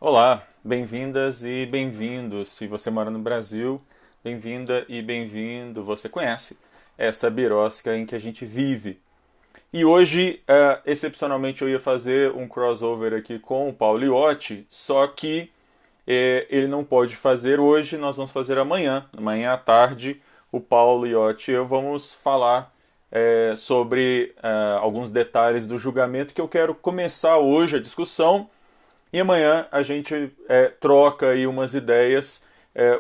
Olá, bem-vindas e bem-vindos. Se você mora no Brasil, bem-vinda e bem-vindo. Você conhece essa birosca em que a gente vive. E hoje, excepcionalmente, eu ia fazer um crossover aqui com o Paulo Liotti, só que ele não pode fazer hoje, nós vamos fazer amanhã. Amanhã à tarde, o Paulo Liotti e eu vamos falar sobre alguns detalhes do julgamento que eu quero começar hoje a discussão e amanhã a gente troca aí umas ideias,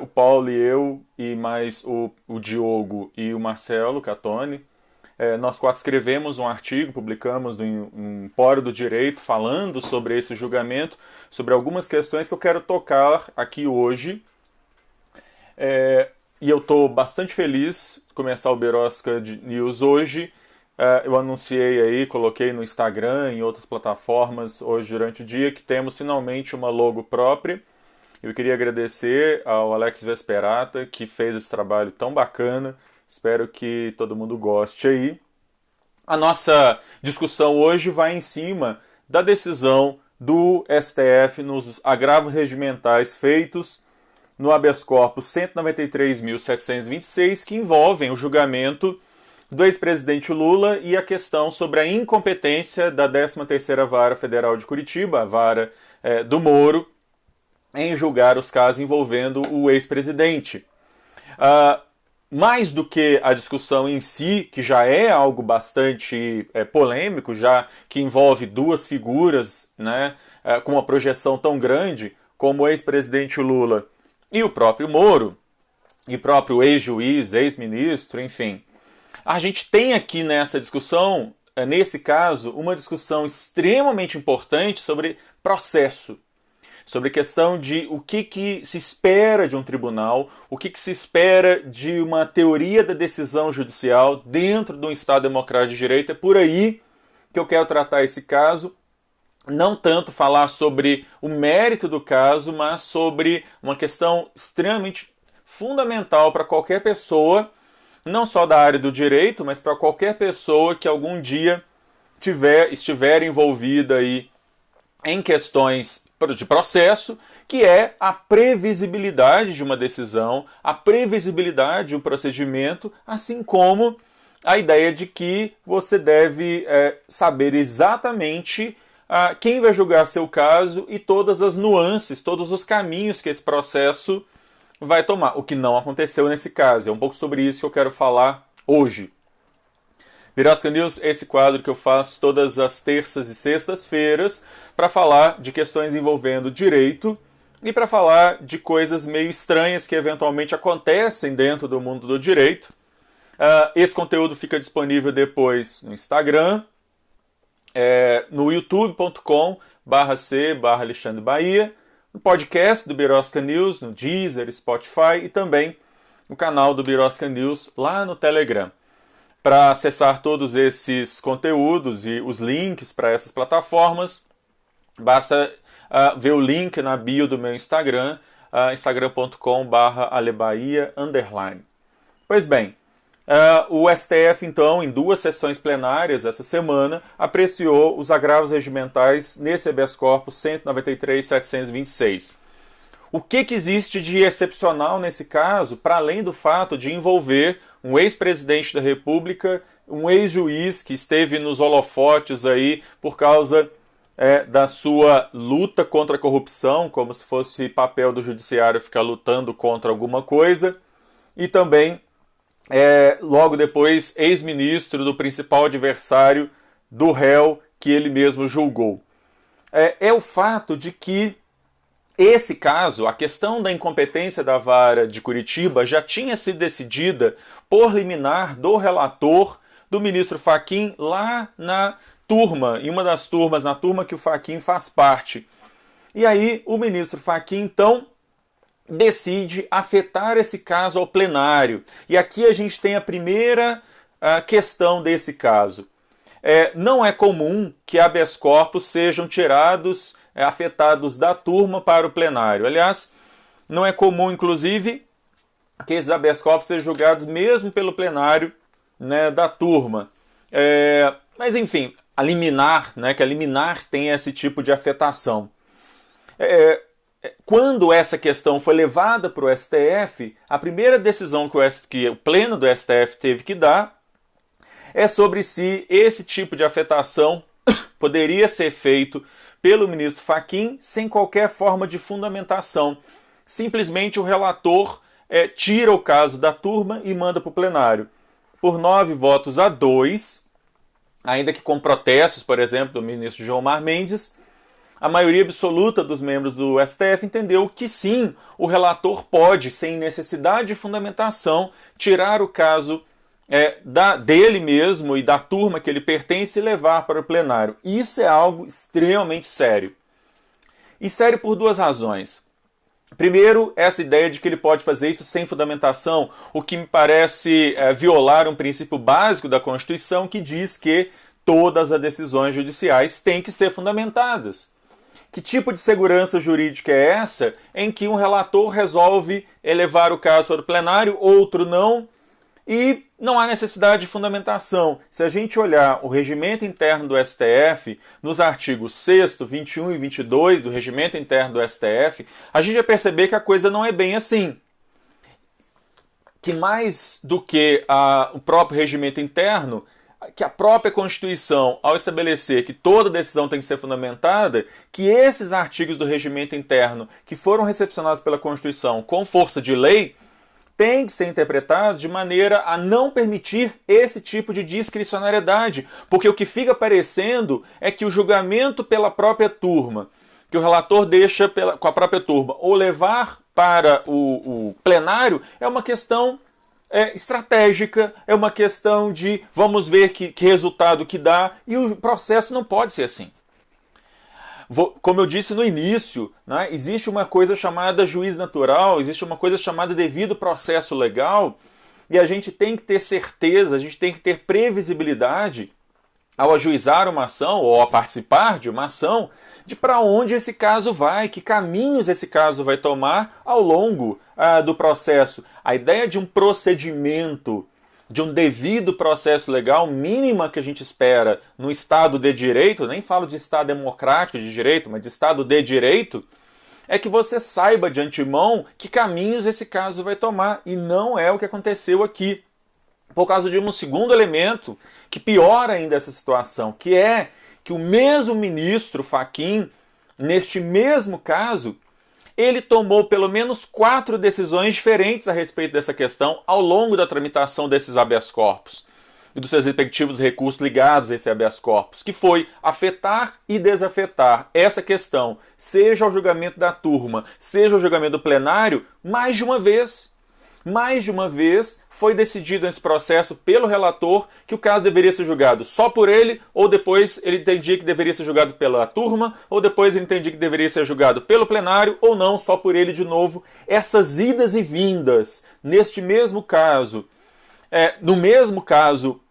o Paulo e eu, e mais o Diogo e o Marcelo Catone. Nós quatro escrevemos um artigo, publicamos no Empório do Direito, falando sobre esse julgamento, sobre algumas questões que eu quero tocar aqui hoje. E eu estou bastante feliz de começar o Berosca News hoje. Eu anunciei aí, coloquei no Instagram, em outras plataformas hoje durante o dia, que temos finalmente uma logo própria. Eu queria agradecer ao Alex Vesperata, que fez esse trabalho tão bacana. Espero que todo mundo goste aí. A nossa discussão hoje vai em cima da decisão do STF nos agravos regimentais feitos no habeas corpus 193.726, que envolvem o julgamento do ex-presidente Lula e a questão sobre a incompetência da 13ª Vara Federal de Curitiba, a vara do Moro, em julgar os casos envolvendo o ex-presidente. Mais do que a discussão em si, que já é algo bastante polêmico, já que envolve duas figuras, né, com uma projeção tão grande como o ex-presidente Lula e o próprio Moro, e o próprio ex-juiz, ex-ministro, enfim. A gente tem aqui nessa discussão, nesse caso, uma discussão extremamente importante sobre processo, sobre a questão de o que se espera de um tribunal, o que se espera de uma teoria da decisão judicial dentro de um Estado democrático de direito. É por aí que eu quero tratar esse caso, não tanto falar sobre o mérito do caso, mas sobre uma questão extremamente fundamental para qualquer pessoa, não só da área do direito, mas para qualquer pessoa que algum dia estiver envolvida aí em questões de processo, que é a previsibilidade de uma decisão, a previsibilidade de um procedimento, assim como a ideia de que você deve saber exatamente quem vai julgar seu caso e todas as nuances, todos os caminhos que esse processo vai tomar, o que não aconteceu nesse caso. É um pouco sobre isso que eu quero falar hoje. Birosca News é esse quadro que eu faço todas as terças e sextas-feiras para falar de questões envolvendo direito e para falar de coisas meio estranhas que eventualmente acontecem dentro do mundo do direito. Esse conteúdo fica disponível depois no Instagram, no youtube.com/c/Alexandre Bahia, no podcast do Birosca News, no Deezer, Spotify e também no canal do Birosca News lá no Telegram. Para acessar todos esses conteúdos e os links para essas plataformas, basta ver o link na bio do meu Instagram, instagram.com/alebahia_. Pois bem, o STF, então, em duas sessões plenárias essa semana, apreciou os agravos regimentais nesse habeas corpus 193.726. O que existe de excepcional nesse caso, para além do fato de envolver um ex-presidente da República, um ex-juiz que esteve nos holofotes aí por causa da sua luta contra a corrupção, como se fosse papel do judiciário ficar lutando contra alguma coisa, e também, logo depois, ex-ministro do principal adversário do réu que ele mesmo julgou. É o fato de que esse caso, a questão da incompetência da vara de Curitiba, já tinha sido decidida por liminar do relator, do ministro Fachin, lá na turma, em uma das turmas, na turma que o Fachin faz parte. E aí o ministro Fachin, então, decide afetar esse caso ao plenário. E aqui a gente tem a primeira questão desse caso. Não é comum que habeas corpus sejam tirados, afetados da turma para o plenário. Aliás, não é comum, inclusive, que esses habeas corpus sejam julgados mesmo pelo plenário, né, da turma. Mas, enfim, a liminar, né, que a liminar tem esse tipo de afetação. quando essa questão foi levada para o STF, a primeira decisão que o Pleno do STF teve que dar é sobre se esse tipo de afetação poderia ser feito pelo ministro Fachin sem qualquer forma de fundamentação. Simplesmente o relator tira o caso da turma e manda para o plenário. Por 9 votos a 2, ainda que com protestos, por exemplo, do ministro Gilmar Mendes, a maioria absoluta dos membros do STF entendeu que sim, o relator pode, sem necessidade de fundamentação, tirar o caso dele mesmo e da turma que ele pertence e levar para o plenário. Isso é algo extremamente sério. E sério por 2 razões. Primeiro, essa ideia de que ele pode fazer isso sem fundamentação, o que me parece violar um princípio básico da Constituição que diz que todas as decisões judiciais têm que ser fundamentadas. Que tipo de segurança jurídica é essa em que um relator resolve elevar o caso para o plenário, outro não, e não há necessidade de fundamentação? Se a gente olhar o regimento interno do STF, nos artigos 6º, 21 e 22 do regimento interno do STF, a gente vai perceber que a coisa não é bem assim. Que mais do que o próprio regimento interno, que a própria Constituição, ao estabelecer que toda decisão tem que ser fundamentada, que esses artigos do regimento interno que foram recepcionados pela Constituição com força de lei, têm que ser interpretados de maneira a não permitir esse tipo de discricionariedade, porque o que fica parecendo é que o julgamento pela própria turma, que o relator deixa com a própria turma, ou levar para o plenário, é uma questão estratégica, é uma questão de vamos ver que resultado que dá, e o processo não pode ser assim. Como eu disse no início, né, existe uma coisa chamada juiz natural, existe uma coisa chamada devido processo legal, e a gente tem que ter certeza, a gente tem que ter previsibilidade ao ajuizar uma ação ou a participar de uma ação, de para onde esse caso vai, que caminhos esse caso vai tomar ao longo do processo. A ideia de um procedimento, de um devido processo legal, mínima que a gente espera no Estado de Direito, nem falo de Estado democrático de direito, mas de Estado de Direito, é que você saiba de antemão que caminhos esse caso vai tomar, e não é o que aconteceu aqui. Por causa de um segundo elemento que piora ainda essa situação, que é que o mesmo ministro Fachin, neste mesmo caso, ele tomou pelo menos 4 decisões diferentes a respeito dessa questão ao longo da tramitação desses habeas corpus e dos seus respectivos recursos ligados a esse habeas corpus, que foi afetar e desafetar essa questão, seja o julgamento da turma, seja o julgamento do plenário, mais de uma vez. Mais de uma vez foi decidido nesse processo pelo relator que o caso deveria ser julgado só por ele, ou depois ele entendia que deveria ser julgado pela turma, ou depois ele entendia que deveria ser julgado pelo plenário, ou não, só por ele de novo. Essas idas e vindas, neste mesmo caso, no mesmo caso,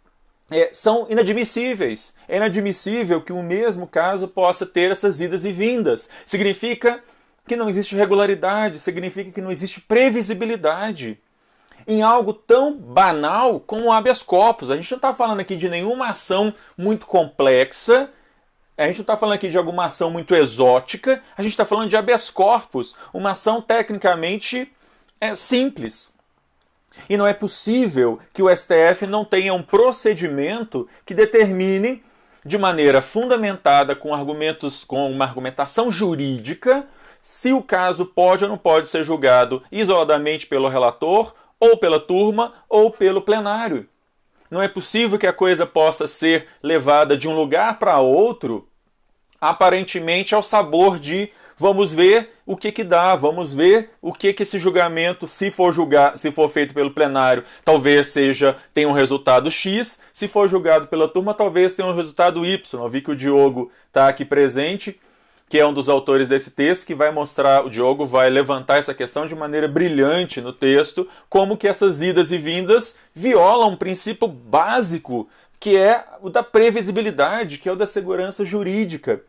são inadmissíveis. É inadmissível que o mesmo caso possa ter essas idas e vindas. Significa que não existe regularidade, significa que não existe previsibilidade em algo tão banal como o habeas corpus. A gente não está falando aqui de nenhuma ação muito complexa, a gente não está falando aqui de alguma ação muito exótica, a gente está falando de habeas corpus, uma ação tecnicamente simples. E não é possível que o STF não tenha um procedimento que determine, de maneira fundamentada, com uma argumentação jurídica, se o caso pode ou não pode ser julgado isoladamente pelo relator, ou pela turma, ou pelo plenário. Não é possível que a coisa possa ser levada de um lugar para outro, aparentemente ao sabor de vamos ver o que dá, vamos ver o que esse julgamento, se for feito pelo plenário, talvez tenha um resultado X, se for julgado pela turma, talvez tenha um resultado Y. Eu vi que o Diogo está aqui presente, que é um dos autores desse texto, que vai mostrar, o Diogo vai levantar essa questão de maneira brilhante no texto, como que essas idas e vindas violam um princípio básico, que é o da previsibilidade, que é o da segurança jurídica.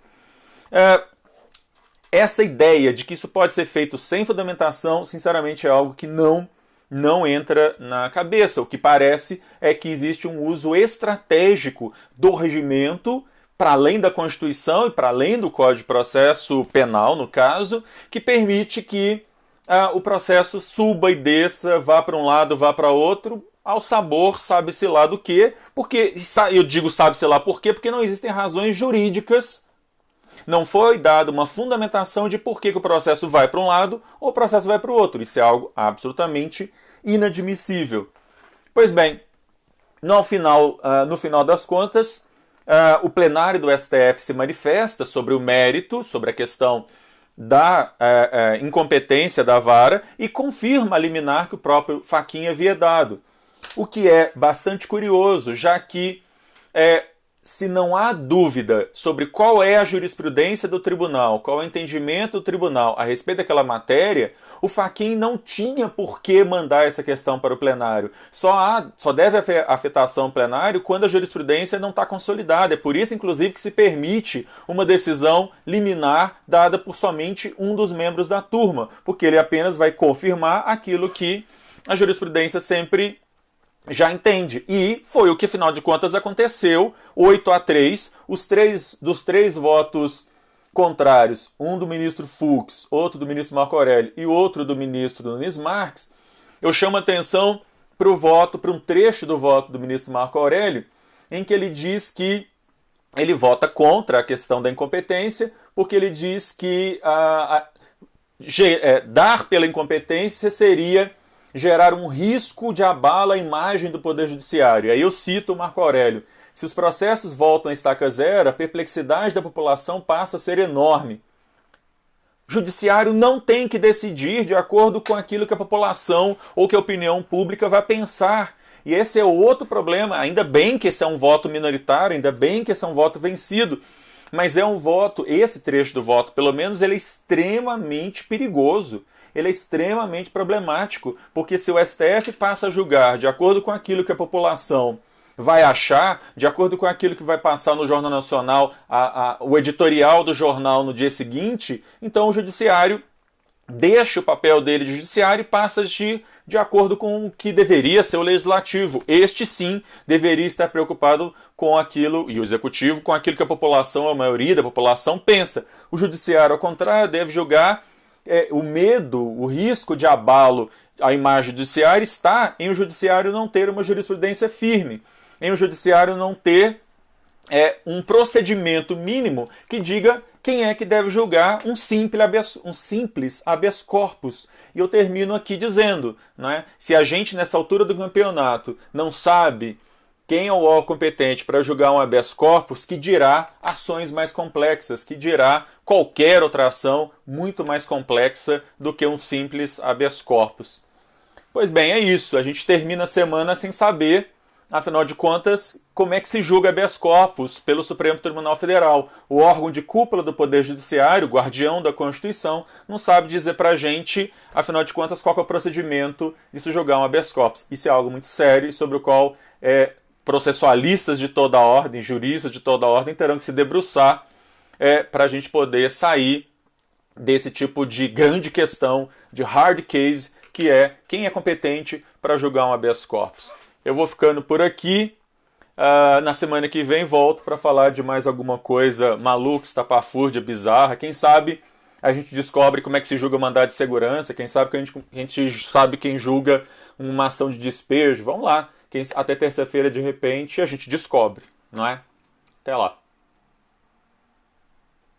Essa ideia de que isso pode ser feito sem fundamentação, sinceramente, é algo que não entra na cabeça. O que parece é que existe um uso estratégico do regimento para além da Constituição e para além do Código de Processo Penal, no caso, que permite que o processo suba e desça, vá para um lado, vá para outro, ao sabor, sabe-se lá do quê, porque, eu digo sabe-se lá por quê, porque não existem razões jurídicas, não foi dada uma fundamentação de por que o processo vai para um lado ou o processo vai para o outro. Isso é algo absolutamente inadmissível. Pois bem, no final das contas, o plenário do STF se manifesta sobre o mérito, sobre a questão da incompetência da vara e confirma a liminar que o próprio Fachin havia dado. O que é bastante curioso, já que se não há dúvida sobre qual é a jurisprudência do tribunal, qual é o entendimento do tribunal a respeito daquela matéria, o Fachin não tinha por que mandar essa questão para o plenário. Só deve haver afetação plenário quando a jurisprudência não está consolidada. É por isso, inclusive, que se permite uma decisão liminar dada por somente um dos membros da turma, porque ele apenas vai confirmar aquilo que a jurisprudência sempre já entende. E foi o que, afinal de contas, aconteceu. 8-3, dos três votos contrários, um do ministro Fux, outro do ministro Marco Aurélio e outro do ministro Nunes Marques, eu chamo a atenção para um trecho do voto do ministro Marco Aurélio, em que ele diz que ele vota contra a questão da incompetência, porque ele diz que dar pela incompetência seria gerar um risco de abalo à imagem do Poder Judiciário. Aí eu cito o Marco Aurélio. Se os processos voltam a estaca zero, a perplexidade da população passa a ser enorme. O judiciário não tem que decidir de acordo com aquilo que a população ou que a opinião pública vai pensar. E esse é outro problema. Ainda bem que esse é um voto minoritário, ainda bem que esse é um voto vencido. Mas é um voto, esse trecho do voto, pelo menos, ele é extremamente perigoso. Ele é extremamente problemático, porque se o STF passa a julgar de acordo com aquilo que a população vai achar, de acordo com aquilo que vai passar no Jornal Nacional, o editorial do jornal no dia seguinte, então o judiciário deixa o papel dele de judiciário e passa de acordo com o que deveria ser o legislativo. Este sim deveria estar preocupado com aquilo, e o executivo, com aquilo que a população, a maioria da população pensa. O judiciário, ao contrário, deve julgar o medo, o risco de abalo à imagem judiciária está em o judiciário não ter uma jurisprudência firme, em o judiciário não ter um procedimento mínimo que diga quem é que deve julgar um simples habeas corpus. E eu termino aqui dizendo, né, se a gente nessa altura do campeonato não sabe quem é o órgão competente para julgar um habeas corpus, que dirá ações mais complexas, que dirá qualquer outra ação muito mais complexa do que um simples habeas corpus. Pois bem, é isso. A gente termina a semana sem saber, afinal de contas, como é que se julga habeas corpus pelo Supremo Tribunal Federal. O órgão de cúpula do Poder Judiciário, o guardião da Constituição, não sabe dizer pra gente, afinal de contas, qual é o procedimento de se julgar um habeas corpus. Isso é algo muito sério e sobre o qual processualistas de toda a ordem, juristas de toda a ordem, terão que se debruçar para a gente poder sair desse tipo de grande questão, de hard case, que é quem é competente para julgar um habeas corpus. Eu vou ficando por aqui. Na semana que vem volto para falar de mais alguma coisa maluca, estapafúrdia, bizarra. Quem sabe a gente descobre como é que se julga mandado de segurança. Quem sabe que a gente sabe quem julga uma ação de despejo. Vamos lá. Até terça-feira, de repente, a gente descobre, não é? Até lá.